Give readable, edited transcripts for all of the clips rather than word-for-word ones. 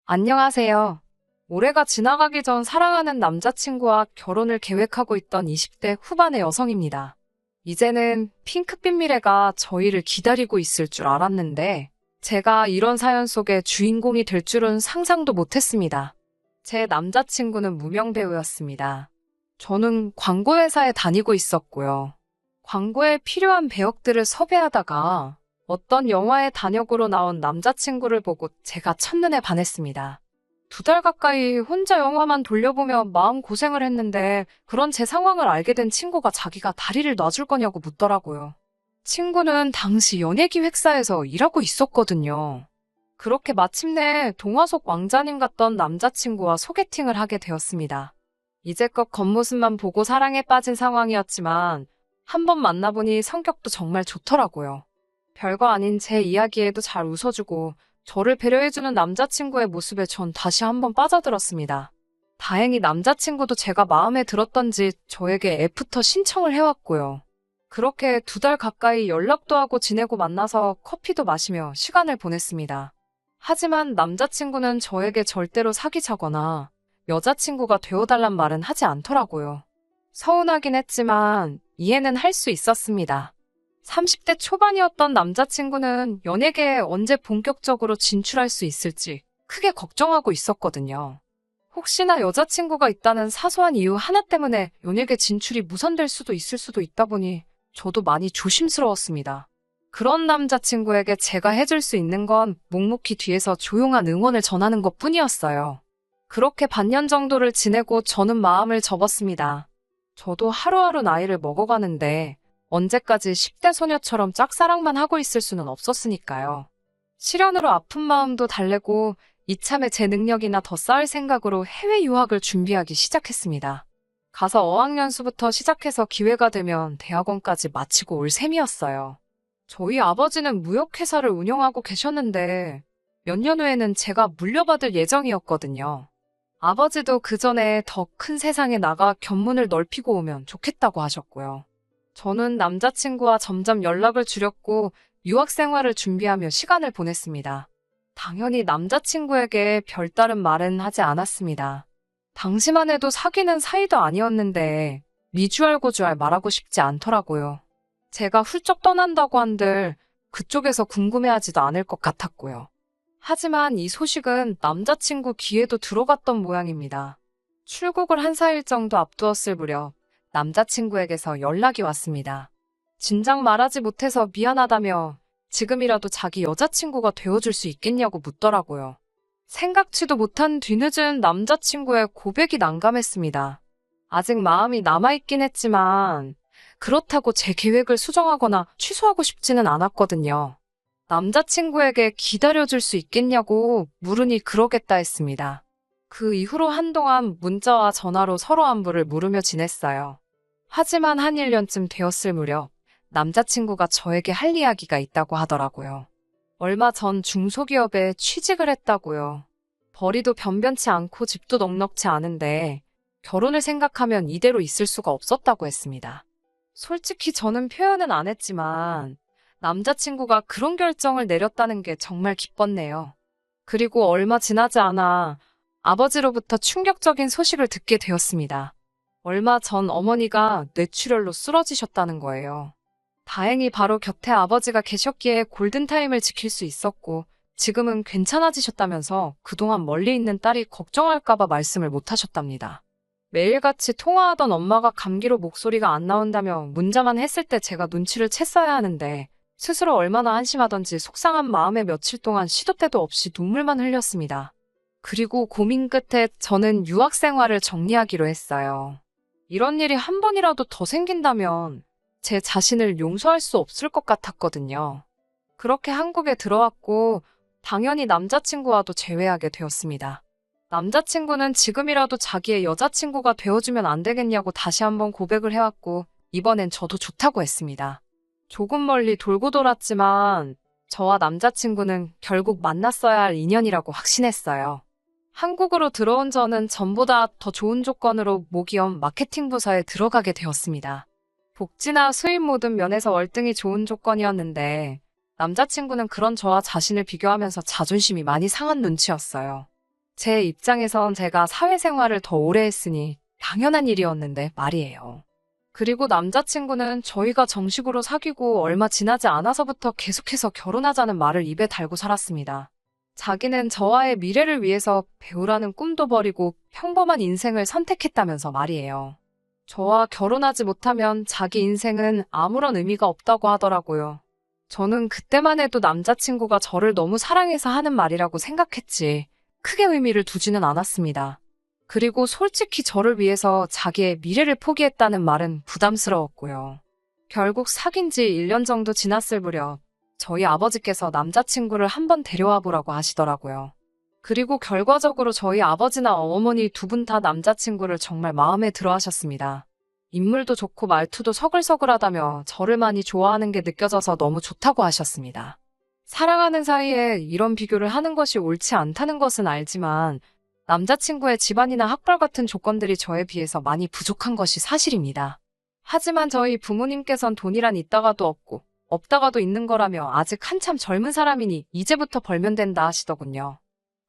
안녕하세요. 올해가 지나가기 전 사랑하는 남자친구와 결혼을 계획하고 있던 20대 후반의 여성입니다. 이제는 핑크빛 미래가 저희를 기다리고 있을 줄 알았는데, 제가 이런 사연 속의 주인공이 될 줄은 상상도 못했습니다. 제 남자친구는 무명 배우였습니다. 저는 광고회사에 다니고 있었고요. 광고에 필요한 배역들을 섭외하다가 어떤 영화의 단역으로 나온 남자친구를 보고 제가 첫눈에 반했습니다. 2달 가까이 혼자 영화만 돌려보며 마음고생을 했는데 그런 제 상황을 알게 된 친구가 자기가 다리를 놔줄 거냐고 묻더라고요. 친구는 당시 연예기획사에서 일하고 있었거든요. 그렇게 마침내 동화 속 왕자님 같던 남자친구와 소개팅을 하게 되었습니다. 이제껏 겉모습만 보고 사랑에 빠진 상황이었지만 한 번 만나보니 성격도 정말 좋더라고요. 별거 아닌 제 이야기에도 잘 웃어주고 저를 배려해주는 남자친구의 모습에 전 다시 한번 빠져들었습니다. 다행히 남자친구도 제가 마음에 들었던지 저에게 애프터 신청을 해왔고요. 그렇게 2달 가까이 연락도 하고 지내고 만나서 커피도 마시며 시간을 보냈습니다. 하지만 남자친구는 저에게 절대로 사귀자거나 여자친구가 되어달란 말은 하지 않더라고요. 서운하긴 했지만 이해는 할 수 있었습니다. 30대 초반이었던 남자친구는 연예계에 언제 본격적으로 진출할 수 있을지 크게 걱정하고 있었거든요. 혹시나 여자친구가 있다는 사소한 이유 하나 때문에 연예계 진출이 무산될 수도 있을 수도 있다 보니 저도 많이 조심스러웠습니다. 그런 남자친구에게 제가 해줄 수 있는 건 묵묵히 뒤에서 조용한 응원을 전하는 것뿐이었어요. 그렇게 반년 정도를 지내고 저는 마음을 접었습니다. 저도 하루하루 나이를 먹어가는데 언제까지 10대 소녀처럼 짝사랑만 하고 있을 수는 없었으니까요. 시련으로 아픈 마음도 달래고 이참에 제 능력이나 더 쌓을 생각으로 해외 유학을 준비하기 시작했습니다. 가서 어학연수부터 시작해서 기회가 되면 대학원까지 마치고 올 셈이었어요. 저희 아버지는 무역회사를 운영하고 계셨는데 몇 년 후에는 제가 물려받을 예정이었거든요. 아버지도 그 전에 더 큰 세상에 나가 견문을 넓히고 오면 좋겠다고 하셨고요. 저는 남자친구와 점점 연락을 줄였고 유학 생활을 준비하며 시간을 보냈습니다. 당연히 남자친구에게 별다른 말은 하지 않았습니다. 당시만 해도 사귀는 사이도 아니었는데 미주알고주알 말하고 싶지 않더라고요. 제가 훌쩍 떠난다고 한들 그쪽에서 궁금해하지도 않을 것 같았고요. 하지만 이 소식은 남자친구 귀에도 들어갔던 모양입니다. 출국을 한 4일 정도 앞두었을 무렵 남자친구에게서 연락이 왔습니다. 진작 말하지 못해서 미안하다며 지금이라도 자기 여자친구가 되어줄 수 있겠냐고 묻더라고요. 생각지도 못한 뒤늦은 남자친구의 고백이 난감했습니다. 아직 마음이 남아있긴 했지만 그렇다고 제 계획을 수정하거나 취소하고 싶지는 않았거든요. 남자친구에게 기다려줄 수 있겠냐고 물으니 그러겠다 했습니다. 그 이후로 한동안 문자와 전화로 서로 안부를 물으며 지냈어요. 하지만 한 1년쯤 되었을 무렵 남자친구가 저에게 할 이야기가 있다고 하더라고요. 얼마 전 중소기업에 취직을 했다고요. 벌이도 변변치 않고 집도 넉넉지 않은데 결혼을 생각하면 이대로 있을 수가 없었다고 했습니다. 솔직히 저는 표현은 안 했지만 남자친구가 그런 결정을 내렸다는 게 정말 기뻤네요. 그리고 얼마 지나지 않아 아버지로부터 충격적인 소식을 듣게 되었습니다. 얼마 전 어머니가 뇌출혈로 쓰러지셨다는 거예요. 다행히 바로 곁에 아버지가 계셨기에 골든타임을 지킬 수 있었고 지금은 괜찮아지셨다면서 그동안 멀리 있는 딸이 걱정할까봐 말씀을 못 하셨답니다. 매일같이 통화하던 엄마가 감기로 목소리가 안 나온다며 문자만 했을 때 제가 눈치를 챘어야 하는데 스스로 얼마나 한심하던지 속상한 마음에 며칠 동안 시도 때도 없이 눈물만 흘렸습니다. 그리고 고민 끝에 저는 유학 생활을 정리하기로 했어요. 이런 일이 한 번이라도 더 생긴다면 제 자신을 용서할 수 없을 것 같았거든요. 그렇게 한국에 들어왔고 당연히 남자친구와도 재회하게 되었습니다. 남자친구는 지금이라도 자기의 여자친구가 되어주면 안 되겠냐고 다시 한번 고백을 해왔고 이번엔 저도 좋다고 했습니다. 조금 멀리 돌고 돌았지만 저와 남자친구는 결국 만났어야 할 인연이라고 확신했어요. 한국으로 들어온 저는 전보다 더 좋은 조건으로 모기업 마케팅 부서에 들어가게 되었습니다. 복지나 수입 모든 면에서 월등히 좋은 조건이었는데 남자친구는 그런 저와 자신을 비교하면서 자존심이 많이 상한 눈치였어요. 제 입장에선 제가 사회생활을 더 오래 했으니 당연한 일이었는데 말이에요. 그리고 남자친구는 저희가 정식으로 사귀고 얼마 지나지 않아서부터 계속해서 결혼하자는 말을 입에 달고 살았습니다. 자기는 저와의 미래를 위해서 배우라는 꿈도 버리고 평범한 인생을 선택했다면서 말이에요. 저와 결혼하지 못하면 자기 인생은 아무런 의미가 없다고 하더라고요. 저는 그때만 해도 남자친구가 저를 너무 사랑해서 하는 말이라고 생각했지 크게 의미를 두지는 않았습니다. 그리고 솔직히 저를 위해서 자기의 미래를 포기했다는 말은 부담스러웠고요. 결국 사귄 지 1년 정도 지났을 무렵 저희 아버지께서 남자친구를 한번 데려와 보라고 하시더라고요. 그리고 결과적으로 저희 아버지나 어머니 두 분 다 남자친구를 정말 마음에 들어 하셨습니다. 인물도 좋고 말투도 서글서글하다며 저를 많이 좋아하는 게 느껴져서 너무 좋다고 하셨습니다. 사랑하는 사이에 이런 비교를 하는 것이 옳지 않다는 것은 알지만 남자친구의 집안이나 학벌 같은 조건들이 저에 비해서 많이 부족한 것이 사실입니다. 하지만 저희 부모님께선 돈이란 있다가도 없고 없다가도 있는 거라며 아직 한참 젊은 사람이니 이제부터 벌면 된다 하시더군요.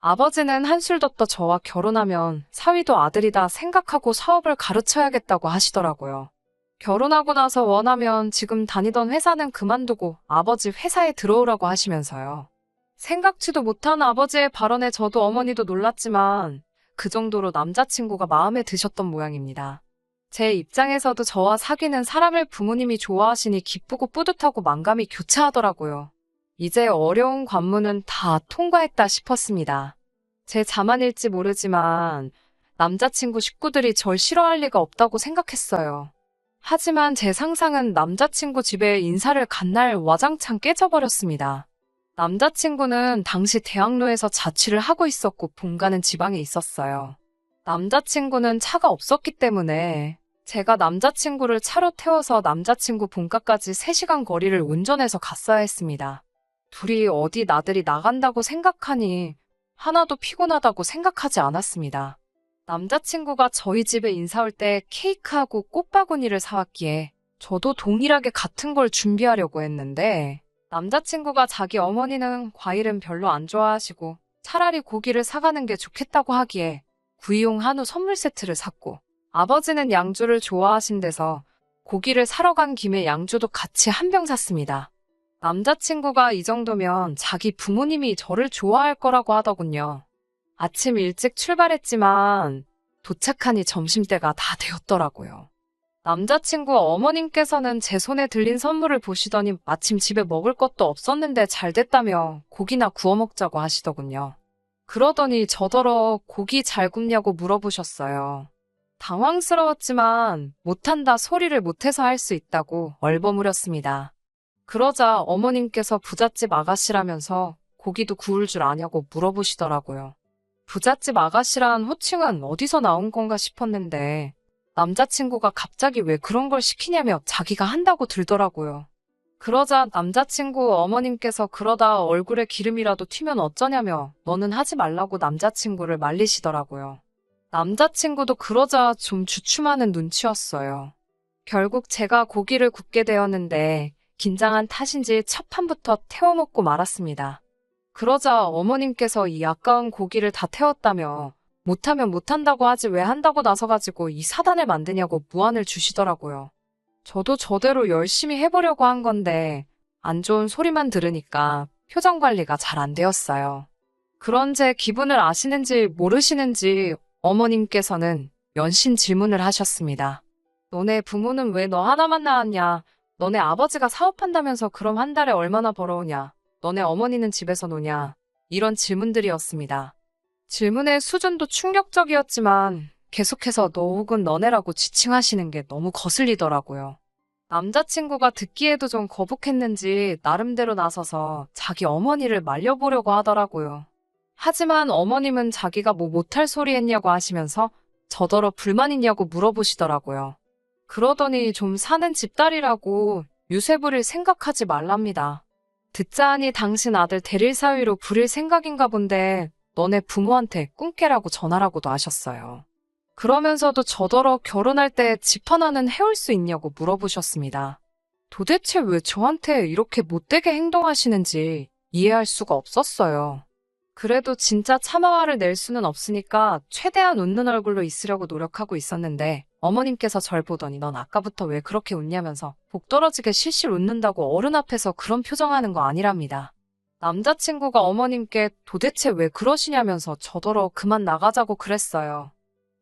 아버지는 한술 더 떠 저와 결혼하면 사위도 아들이다 생각하고 사업을 가르쳐야겠다고 하시더라고요. 결혼하고 나서 원하면 지금 다니던 회사는 그만두고 아버지 회사에 들어오라고 하시면서요. 생각지도 못한 아버지의 발언에 저도 어머니도 놀랐지만 그 정도로 남자친구가 마음에 드셨던 모양입니다. 제 입장에서도 저와 사귀는 사람을 부모님이 좋아하시니 기쁘고 뿌듯하고 만감이 교차하더라고요. 이제 어려운 관문은 다 통과했다 싶었습니다. 제 자만일지 모르지만 남자친구 식구들이 절 싫어할 리가 없다고 생각했어요. 하지만 제 상상은 남자친구 집에 인사를 간 날 와장창 깨져버렸습니다. 남자친구는 당시 대학로에서 자취를 하고 있었고 본가는 지방에 있었어요. 남자친구는 차가 없었기 때문에 제가 남자친구를 차로 태워서 남자친구 본가까지 3시간 거리를 운전해서 갔어야 했습니다. 둘이 어디 나들이 나간다고 생각하니 하나도 피곤하다고 생각하지 않았습니다. 남자친구가 저희 집에 인사 올 때 케이크하고 꽃바구니를 사왔기에 저도 동일하게 같은 걸 준비하려고 했는데 남자친구가 자기 어머니는 과일은 별로 안 좋아하시고 차라리 고기를 사가는 게 좋겠다고 하기에 구이용 한우 선물 세트를 샀고 아버지는 양주를 좋아하신대서 고기를 사러 간 김에 양주도 같이 한 병 샀습니다. 남자친구가 이 정도면 자기 부모님이 저를 좋아할 거라고 하더군요. 아침 일찍 출발했지만 도착하니 점심때가 다 되었더라고요. 남자친구 어머님께서는 제 손에 들린 선물을 보시더니 마침 집에 먹을 것도 없었는데 잘 됐다며 고기나 구워 먹자고 하시더군요. 그러더니 저더러 고기 잘 굽냐고 물어보셨어요. 당황스러웠지만 못한다 소리를 못해서 할 수 있다고 얼버무렸습니다. 그러자 어머님께서 부잣집 아가씨라면서 고기도 구울 줄 아냐고 물어보시더라고요. 부잣집 아가씨란 호칭은 어디서 나온 건가 싶었는데 남자친구가 갑자기 왜 그런 걸 시키냐며 자기가 한다고 들더라고요. 그러자 남자친구 어머님께서 그러다 얼굴에 기름이라도 튀면 어쩌냐며 너는 하지 말라고 남자친구를 말리시더라고요. 남자친구도 그러자 좀 주춤하는 눈치였어요. 결국 제가 고기를 굽게 되었는데 긴장한 탓인지 첫 판부터 태워 먹고 말았습니다. 그러자 어머님께서 이 아까운 고기를 다 태웠다며 못하면 못한다고 하지 왜 한다고 나서가지고 이 사단을 만드냐고 무안을 주시더라고요. 저도 저대로 열심히 해보려고 한 건데 안 좋은 소리만 들으니까 표정 관리가 잘 안 되었어요. 그런 제 기분을 아시는지 모르시는지 어머님께서는 연신 질문을 하셨습니다. 너네 부모는 왜 너 하나만 낳았냐? 너네 아버지가 사업한다면서 그럼 한 달에 얼마나 벌어오냐? 너네 어머니는 집에서 노냐? 이런 질문들이었습니다. 질문의 수준도 충격적이었지만 계속해서 너 혹은 너네라고 지칭하시는 게 너무 거슬리더라고요. 남자친구가 듣기에도 좀 거북했는지 나름대로 나서서 자기 어머니를 말려보려고 하더라고요. 하지만 어머님은 자기가 뭐 못할 소리 했냐고 하시면서 저더러 불만 있냐고 물어보시더라고요. 그러더니 좀 사는 집딸이라고 유세 부릴 생각하지 말랍니다. 듣자 하니 당신 아들 대릴 사위로 부릴 생각인가 본데 너네 부모한테 꿈깨라고 전하라고도 하셨어요. 그러면서도 저더러 결혼할 때 집 하나는 해올 수 있냐고 물어보셨습니다. 도대체 왜 저한테 이렇게 못되게 행동하시는지 이해할 수가 없었어요. 그래도 진짜 참아화를 낼 수는 없으니까 최대한 웃는 얼굴로 있으려고 노력하고 있었는데 어머님께서 절 보더니 넌 아까부터 왜 그렇게 웃냐면서 복 떨어지게 실실 웃는다고 어른 앞에서 그런 표정하는 거 아니랍니다. 남자친구가 어머님께 도대체 왜 그러시냐면서 저더러 그만 나가자고 그랬어요.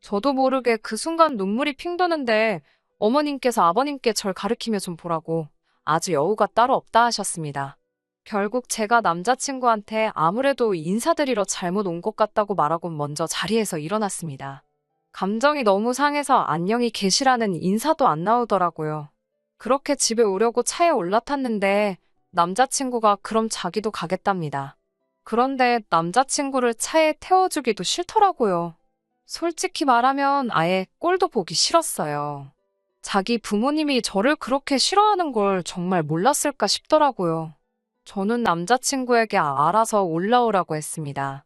저도 모르게 그 순간 눈물이 핑 도는데 어머님께서 아버님께 절 가리키며 좀 보라고 아주 여우가 따로 없다 하셨습니다. 결국 제가 남자친구한테 아무래도 인사드리러 잘못 온 것 같다고 말하고 먼저 자리에서 일어났습니다. 감정이 너무 상해서 안녕히 계시라는 인사도 안 나오더라고요. 그렇게 집에 오려고 차에 올라탔는데 남자친구가 그럼 자기도 가겠답니다. 그런데 남자친구를 차에 태워주기도 싫더라고요. 솔직히 말하면 아예 꼴도 보기 싫었어요. 자기 부모님이 저를 그렇게 싫어하는 걸 정말 몰랐을까 싶더라고요. 저는 남자친구에게 알아서 올라오라고 했습니다.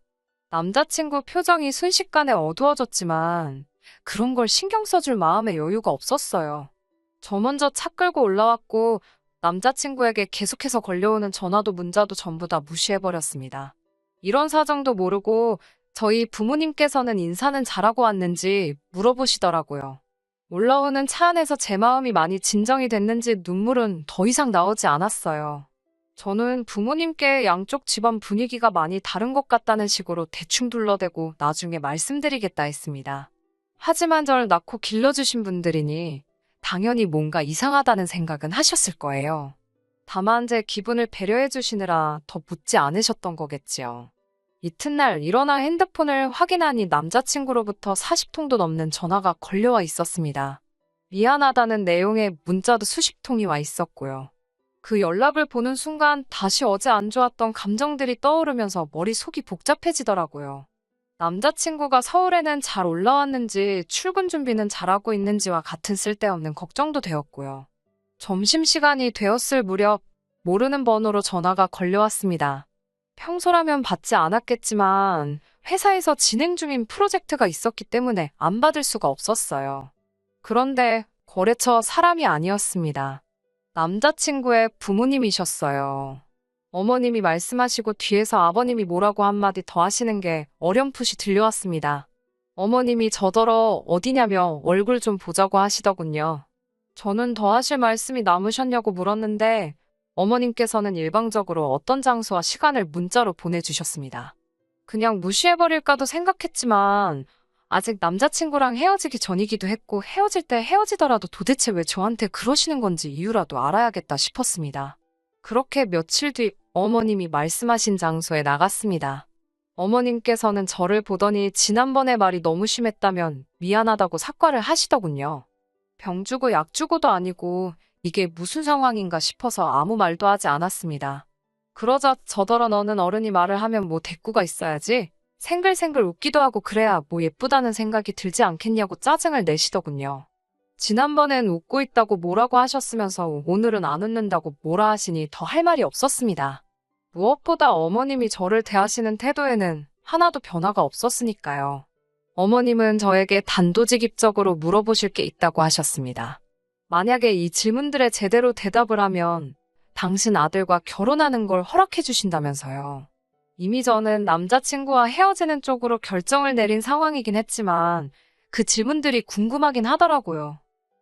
남자친구 표정이 순식간에 어두워졌지만 그런 걸 신경 써줄 마음의 여유가 없었어요. 저 먼저 차 끌고 올라왔고 남자친구에게 계속해서 걸려오는 전화도 문자도 전부 다 무시해버렸습니다. 이런 사정도 모르고 저희 부모님께서는 인사는 잘하고 왔는지 물어보시더라고요. 올라오는 차 안에서 제 마음이 많이 진정이 됐는지 눈물은 더 이상 나오지 않았어요. 저는 부모님께 양쪽 집안 분위기가 많이 다른 것 같다는 식으로 대충 둘러대고 나중에 말씀드리겠다 했습니다. 하지만 절 낳고 길러주신 분들이니 당연히 뭔가 이상하다는 생각은 하셨을 거예요. 다만 제 기분을 배려해 주시느라 더 묻지 않으셨던 거겠지요. 이튿날 일어나 핸드폰을 확인하니 남자친구로부터 40통도 넘는 전화가 걸려와 있었습니다. 미안하다는 내용의 문자도 수십 통이 와 있었고요. 그 연락을 보는 순간 다시 어제 안 좋았던 감정들이 떠오르면서 머릿속이 복잡해지더라고요. 남자친구가 서울에는 잘 올라왔는지 출근 준비는 잘하고 있는지와 같은 쓸데없는 걱정도 되었고요. 점심시간이 되었을 무렵 모르는 번호로 전화가 걸려왔습니다. 평소라면 받지 않았겠지만 회사에서 진행 중인 프로젝트가 있었기 때문에 안 받을 수가 없었어요. 그런데 거래처 사람이 아니었습니다. 남자친구의 부모님이셨어요. 어머님이 말씀하시고 뒤에서 아버님이 뭐라고 한마디 더 하시는 게 어렴풋이 들려왔습니다. 어머님이 저더러 어디냐며 얼굴 좀 보자고 하시더군요. 저는 더 하실 말씀이 남으셨냐고 물었는데 어머님께서는 일방적으로 어떤 장소와 시간을 문자로 보내주셨습니다. 그냥 무시해버릴까도 생각했지만 아직 남자친구랑 헤어지기 전이기도 했고 헤어질 때 헤어지더라도 도대체 왜 저한테 그러시는 건지 이유라도 알아야겠다 싶었습니다. 그렇게 며칠 뒤 어머님이 말씀하신 장소에 나갔습니다. 어머님께서는 저를 보더니 지난번에 말이 너무 심했다면 미안하다고 사과를 하시더군요. 병 주고 약 주고도 아니고 이게 무슨 상황인가 싶어서 아무 말도 하지 않았습니다. 그러자 저더러 너는 어른이 말을 하면 뭐 대꾸가 있어야지. 생글생글 웃기도 하고 그래야 뭐 예쁘다는 생각이 들지 않겠냐고 짜증을 내시더군요. 지난번엔 웃고 있다고 뭐라고 하셨으면서 오늘은 안 웃는다고 뭐라 하시니 더 할 말이 없었습니다. 무엇보다 어머님이 저를 대하시는 태도에는 하나도 변화가 없었으니까요. 어머님은 저에게 단도직입적으로 물어보실 게 있다고 하셨습니다. 만약에 이 질문들에 제대로 대답을 하면 당신 아들과 결혼하는 걸 허락해 주신다면서요. 이미 저는 남자친구와 헤어지는 쪽으로 결정을 내린 상황이긴 했지만 그 질문들이 궁금하긴 하더라고요.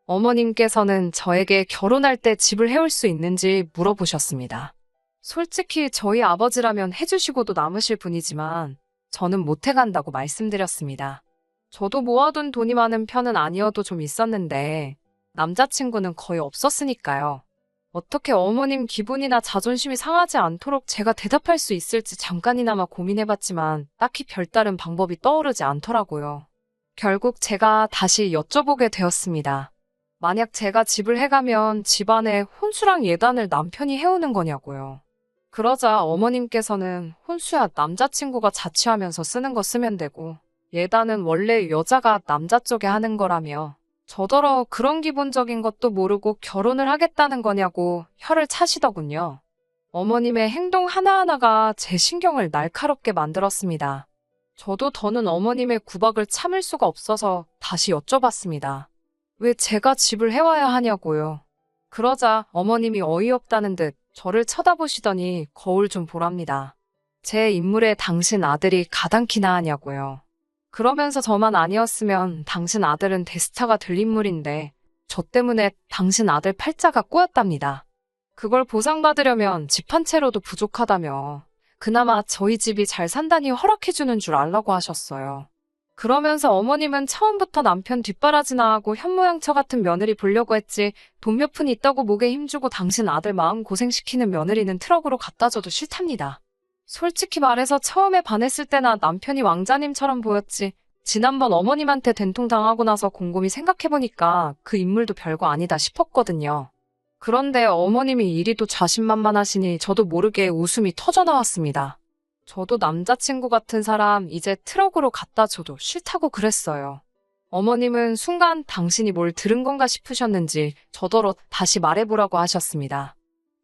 어머님께서는 저에게 결혼할 때 집을 해올 수 있는지 물어보셨습니다. 솔직히 저희 아버지라면 해주시고도 남으실 분이지만 저는 못 해간다고 말씀드렸습니다. 저도 모아둔 돈이 많은 편은 아니어도 좀 있었는데 남자친구는 거의 없었으니까요. 어떻게 어머님 기분이나 자존심이 상하지 않도록 제가 대답할 수 있을지 잠깐이나마 고민해봤지만 딱히 별다른 방법이 떠오르지 않더라고요. 결국 제가 다시 여쭤보게 되었습니다. 만약 제가 집을 해가면 집안에 혼수랑 예단을 남편이 해오는 거냐고요. 그러자 어머님께서는 혼수야 남자친구가 자취하면서 쓰는 거 쓰면 되고 예단은 원래 여자가 남자 쪽에 하는 거라며 저더러 그런 기본적인 것도 모르고 결혼을 하겠다는 거냐고 혀를 차시더군요. 어머님의 행동 하나하나가 제 신경을 날카롭게 만들었습니다. 저도 더는 어머님의 구박을 참을 수가 없어서 다시 여쭤봤습니다. 왜 제가 집을 해와야 하냐고요. 그러자 어머님이 어이없다는 듯 저를 쳐다보시더니 거울 좀 보랍니다. 제 인물에 당신 아들이 가당키나 하냐고요. 그러면서 저만 아니었으면 당신 아들은 대스타가 될 인물인데 저 때문에 당신 아들 팔자가 꼬였답니다. 그걸 보상받으려면 집 한 채로도 부족하다며 그나마 저희 집이 잘 산다니 허락해주는 줄 알라고 하셨어요. 그러면서 어머님은 처음부터 남편 뒷바라지나 하고 현모양처 같은 며느리 보려고 했지 돈 몇 푼 있다고 목에 힘주고 당신 아들 마음 고생시키는 며느리는 트럭으로 갖다 줘도 싫답니다. 솔직히 말해서 처음에 반했을 때나 남편이 왕자님처럼 보였지 지난번 어머님한테 된통당하고 나서 곰곰이 생각해보니까 그 인물도 별거 아니다 싶었거든요. 그런데 어머님이 이리도 자신만만하시니 저도 모르게 웃음이 터져나왔습니다. 저도 남자친구 같은 사람 이제 트럭으로 갖다 줘도 싫다고 그랬어요. 어머님은 순간 당신이 뭘 들은 건가 싶으셨는지 저더러 다시 말해보라고 하셨습니다.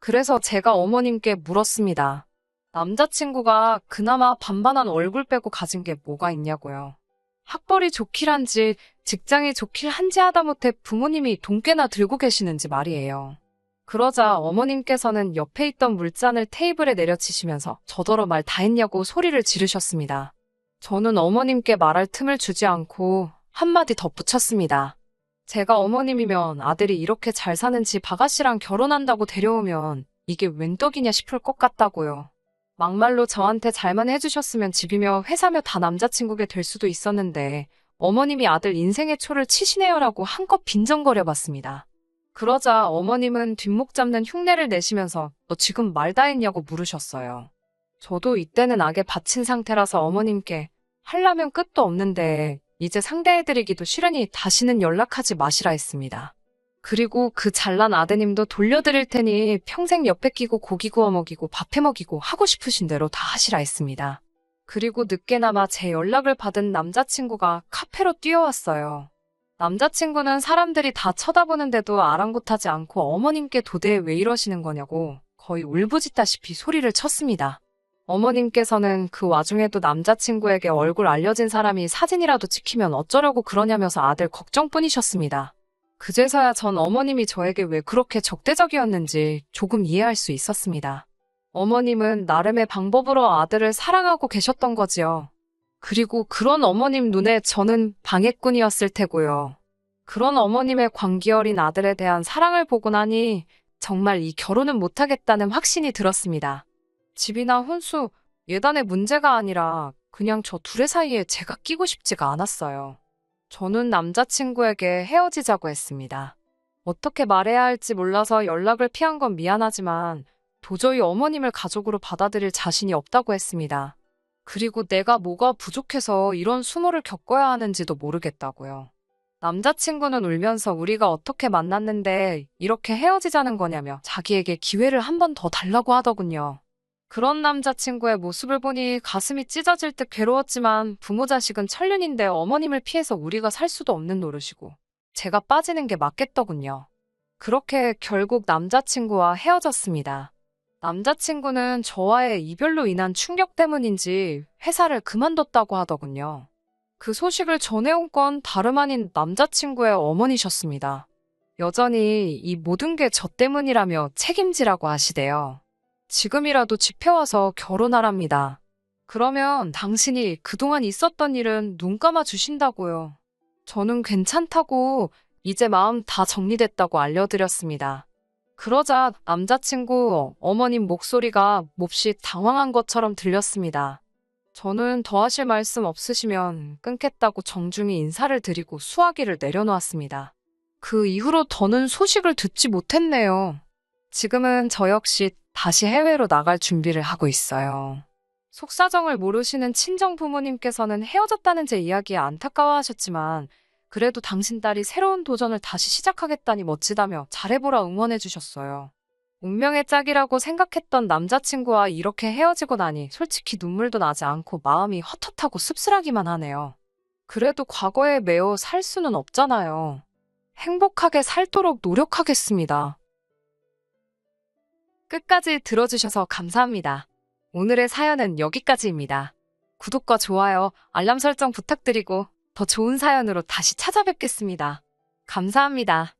그래서 제가 어머님께 물었습니다. 남자친구가 그나마 반반한 얼굴 빼고 가진 게 뭐가 있냐고요. 학벌이 좋길 한지 직장이 좋길 한지 하다못해 부모님이 돈 꽤나 들고 계시는지 말이에요. 그러자 어머님께서는 옆에 있던 물잔을 테이블에 내려치시면서 저더러 말 다 했냐고 소리를 지르셨습니다. 저는 어머님께 말할 틈을 주지 않고 한마디 덧붙였습니다. 제가 어머님이면 아들이 이렇게 잘 사는 집 아가씨랑 결혼한다고 데려오면 이게 웬 떡이냐 싶을 것 같다고요. 막말로 저한테 잘만 해주셨으면 집이며 회사며 다 남자친구게 될 수도 있었는데 어머님이 아들 인생의 초를 치시네요라고 한껏 빈정거려봤습니다. 그러자 어머님은 뒷목 잡는 흉내를 내시면서 너 지금 말 다 했냐고 물으셨어요. 저도 이때는 악에 받친 상태라서 어머님께 하려면 끝도 없는데 이제 상대해드리기도 싫으니 다시는 연락하지 마시라 했습니다. 그리고 그 잘난 아드님도 돌려드릴 테니 평생 옆에 끼고 고기 구워 먹이고 밥해 먹이고 하고 싶으신 대로 다 하시라 했습니다. 그리고 늦게나마 제 연락을 받은 남자친구가 카페로 뛰어왔어요. 남자친구는 사람들이 다 쳐다보는데도 아랑곳하지 않고 어머님께 도대체 왜 이러시는 거냐고 거의 울부짖다시피 소리를 쳤습니다. 어머님께서는 그 와중에도 남자친구에게 얼굴 알려진 사람이 사진이라도 찍히면 어쩌려고 그러냐면서 아들 걱정뿐이셨습니다. 그제서야 전 어머님이 저에게 왜 그렇게 적대적이었는지 조금 이해할 수 있었습니다. 어머님은 나름의 방법으로 아들을 사랑하고 계셨던 거지요. 그리고 그런 어머님 눈에 저는 방해꾼이었을 테고요. 그런 어머님의 광기 어린 아들에 대한 사랑을 보고 나니 정말 이 결혼은 못하겠다는 확신이 들었습니다. 집이나 혼수, 예단의 문제가 아니라 그냥 저 둘의 사이에 제가 끼고 싶지가 않았어요. 저는 남자친구에게 헤어지자고 했습니다. 어떻게 말해야 할지 몰라서 연락을 피한 건 미안하지만 도저히 어머님을 가족으로 받아들일 자신이 없다고 했습니다. 그리고 내가 뭐가 부족해서 이런 수모를 겪어야 하는지도 모르겠다고요. 남자친구는 울면서 우리가 어떻게 만났는데 이렇게 헤어지자는 거냐며 자기에게 기회를 한 번 더 달라고 하더군요. 그런 남자친구의 모습을 보니 가슴이 찢어질 듯 괴로웠지만 부모 자식은 천륜인데 어머님을 피해서 우리가 살 수도 없는 노릇이고 제가 빠지는 게 맞겠더군요. 그렇게 결국 남자친구와 헤어졌습니다. 남자친구는 저와의 이별로 인한 충격 때문인지 회사를 그만뒀다고 하더군요. 그 소식을 전해온 건 다름 아닌 남자친구의 어머니셨습니다. 여전히 이 모든 게 저 때문이라며 책임지라고 하시대요. 지금이라도 집에 와서 결혼하랍니다. 그러면 당신이 그동안 있었던 일은 눈 감아 주신다고요. 저는 괜찮다고 이제 마음 다 정리됐다고 알려드렸습니다. 그러자 남자친구 어머님 목소리가 몹시 당황한 것처럼 들렸습니다. 저는 더 하실 말씀 없으시면 끊겠다고 정중히 인사를 드리고 수화기를 내려놓았습니다. 그 이후로 더는 소식을 듣지 못했네요. 지금은 저 역시 다시 해외로 나갈 준비를 하고 있어요. 속사정을 모르시는 친정 부모님께서는 헤어졌다는 제 이야기에 안타까워하셨지만 그래도 당신 딸이 새로운 도전을 다시 시작하겠다니 멋지다며 잘해보라 응원해 주셨어요. 운명의 짝이라고 생각했던 남자친구와 이렇게 헤어지고 나니 솔직히 눈물도 나지 않고 마음이 헛헛하고 씁쓸하기만 하네요. 그래도 과거에 매어 살 수는 없잖아요. 행복하게 살도록 노력하겠습니다. 끝까지 들어주셔서 감사합니다. 오늘의 사연은 여기까지입니다. 구독과 좋아요, 알람 설정 부탁드리고 더 좋은 사연으로 다시 찾아뵙겠습니다. 감사합니다.